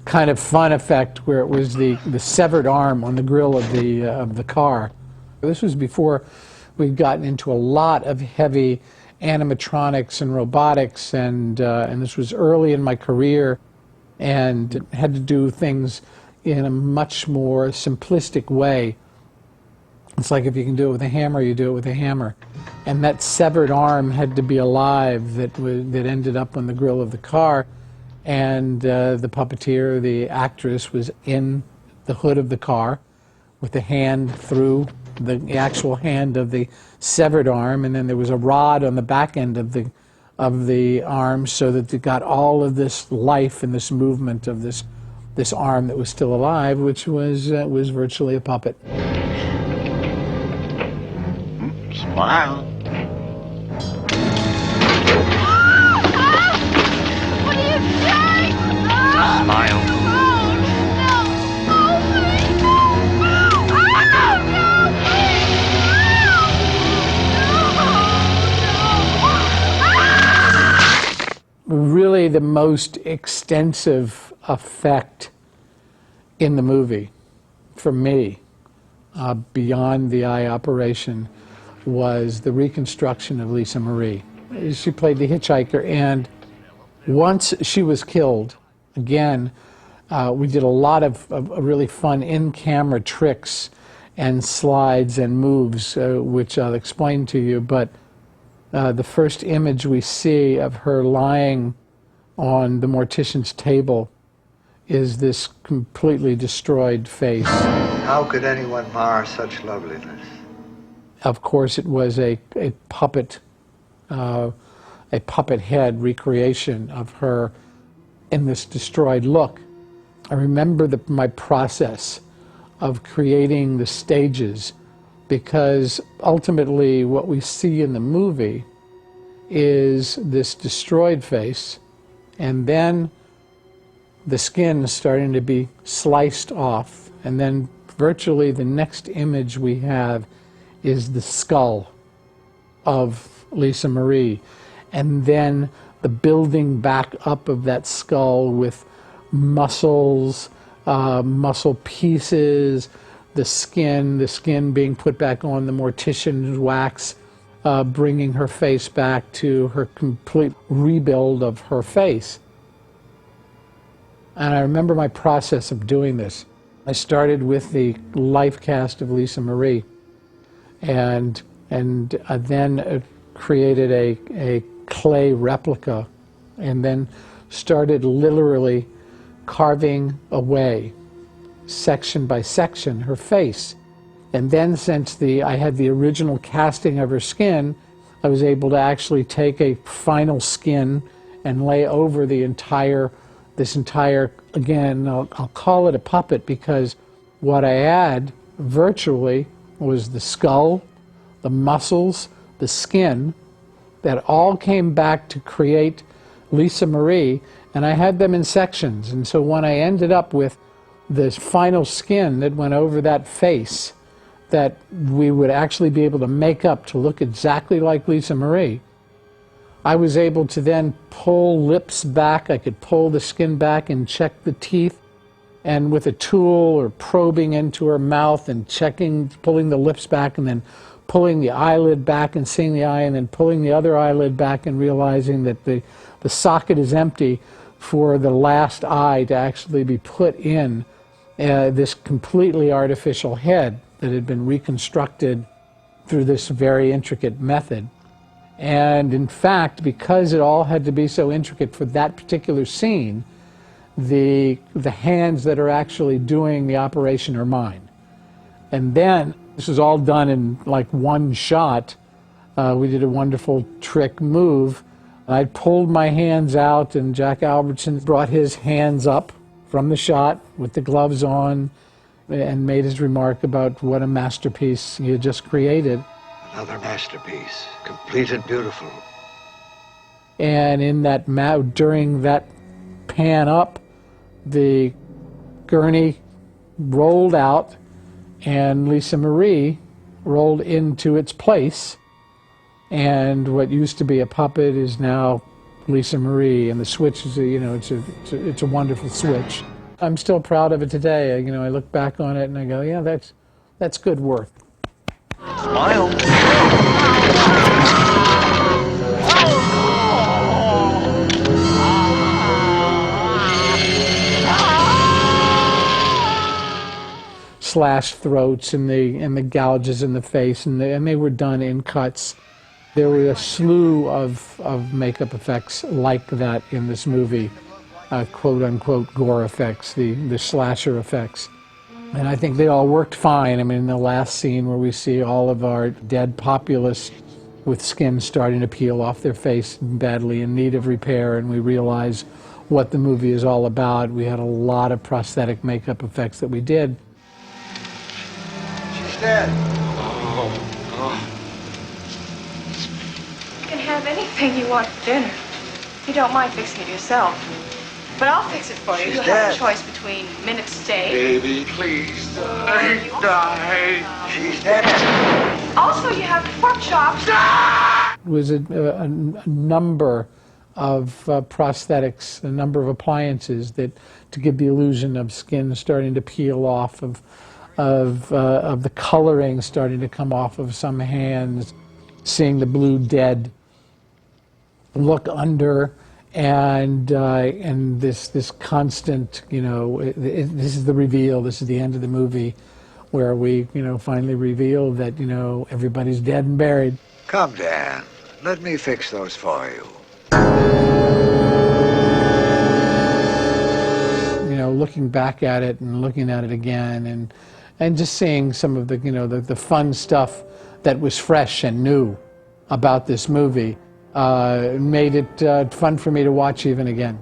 kind of fun effect where it was the severed arm on the grill of the car. This was before we'd gotten into a lot of heavy animatronics and robotics, and this was early in my career, and had to do things in a much more simplistic way. It's like if you can do it with a hammer, you do it with a hammer. And that severed arm had to be alive that ended up on the grill of the car. And the puppeteer, the actress, was in the hood of the car with the hand through the actual hand of the severed arm. And then there was a rod on the back end of the arm so that it got all of this life and this movement of this arm that was still alive, which was virtually a puppet. Smile. What are you doing? Smile. Really the most extensive effect in the movie, for me, beyond the eye operation, was the reconstruction of Lisa Marie. She played the hitchhiker, and once she was killed, again, we did a lot of really fun in-camera tricks and slides and moves, which I'll explain to you, but the first image we see of her lying on the mortician's table is this completely destroyed face. How could anyone mar such loveliness? Of course, it was a puppet head recreation of her in this destroyed look. I remember my process of creating the stages, because ultimately what we see in the movie is this destroyed face, and then the skin is starting to be sliced off, and then virtually the next image we have is the skull of Lisa Marie, and then the building back up of that skull with muscles, muscle pieces, the skin being put back on the mortician's wax, bringing her face back to her complete rebuild of her face. And I remember my process of doing this. I started with the life cast of Lisa Marie, and then created a clay replica, and then started literally carving away, section by section, her face. And then, since I had the original casting of her skin, I was able to actually take a final skin and lay over this entire, again, I'll call it a puppet, because what I had virtually was the skull, the muscles, the skin, that all came back to create Lisa Marie, and I had them in sections. And so when I ended up with this final skin that went over that face, that we would actually be able to make up to look exactly like Lisa Marie, I was able to then pull lips back. I could pull the skin back and check the teeth, and with a tool or probing into her mouth and pulling the lips back, and then pulling the eyelid back and seeing the eye, and then pulling the other eyelid back and realizing that the socket is empty for the last eye to actually be put in this completely artificial head that had been reconstructed through this very intricate method. And in fact, because it all had to be so intricate for that particular scene, the hands that are actually doing the operation are mine. And then, this was all done in like one shot. We did a wonderful trick move. I pulled my hands out, and Jack Albertson brought his hands up from the shot with the gloves on, and made his remark about what a masterpiece he had just created. Another masterpiece, complete and beautiful. And in that during that pan up, the gurney rolled out, and Lisa Marie rolled into its place, and what used to be a puppet is now Lisa Marie, and the switch is it's a wonderful switch. I'm still proud of it today. You know, I look back on it and I go, yeah, that's good work. Smile. Slashed throats and the gouges in the face, and they were done in cuts. There were a slew of makeup effects like that in this movie, quote-unquote gore effects, the slasher effects. And I think they all worked fine. I mean, in the last scene where we see all of our dead populace with skin starting to peel off their face badly in need of repair, and we realize what the movie is all about. We had a lot of prosthetic makeup effects that we did. She's dead. You can have anything you want for dinner. If you don't mind fixing it yourself. But I'll fix it for you. She's You'll have dead. a choice between minute steak. Baby, please die. She's dead. Also, you have pork chops. It was a number of prosthetics, a number of appliances that to give the illusion of skin starting to peel off, of the coloring starting to come off of some hands, seeing the blue dead look under, and this constant, you know, this is the reveal. This is the end of the movie, where we, you know, finally reveal that, you know, everybody's dead and buried. Come, Dan. Let me fix those for you. You know, looking back at it and looking at it again, and just seeing some of the, you know, the fun stuff that was fresh and new about this movie made it fun for me to watch even again.